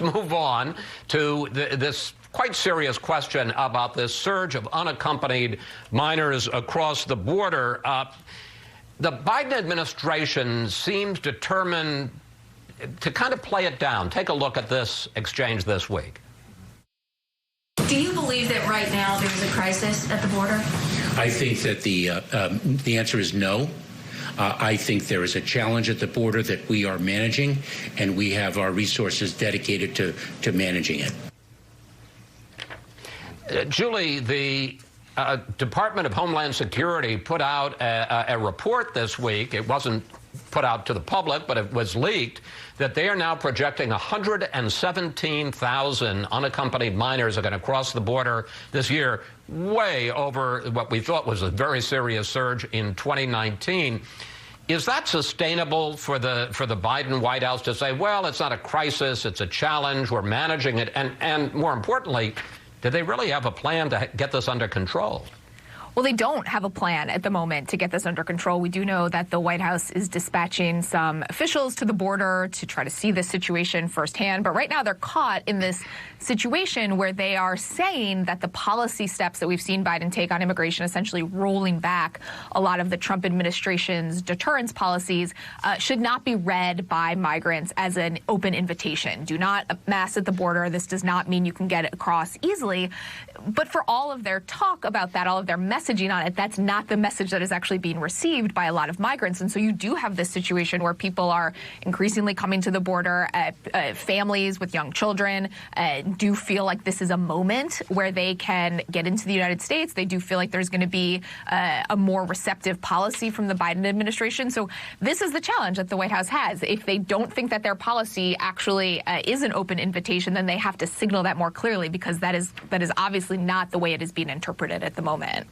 Move on to this quite serious question about this surge of unaccompanied minors across the border. The Biden administration seems determined to kind of play it down. Take a look at this exchange this week. Do you believe that right now there is a crisis at the border? I think that the answer is no. I think there is a challenge at the border that we are managing, and we have our resources dedicated to managing it. Julie, the Department of Homeland Security put out a report this week. It wasn't put out to the public, but it was leaked, that they are now projecting 117,000 unaccompanied minors are going to cross the border this year, way over what we thought was a very serious surge in 2019. Is that sustainable for the Biden White House to say, well, it's not a crisis, it's a challenge, we're managing it, and more importantly, do they really have a plan to get this under control? Well, they don't have a plan at the moment to get this under control. We do know that the White House is dispatching some officials to the border to try to see this situation firsthand. But right now they're caught in this situation where they are saying that the policy steps that we've seen Biden take on immigration, essentially rolling back a lot of the Trump administration's deterrence policies, should not be read by migrants as an open invitation. Do not mass at the border. This does not mean you can get across easily. But for all of their talk about that, all of their messaging on it, that's not the message that is actually being received by a lot of migrants. And so you do have this situation where people are increasingly coming to the border. Families with young children do feel like this is a moment where they can get into the United States. They do feel like there's going to be a more receptive policy from the Biden administration. So this is the challenge that the White House has. If they don't think that their policy actually is an open invitation, then they have to signal that more clearly, because that is obviously not the way it is being interpreted at the moment.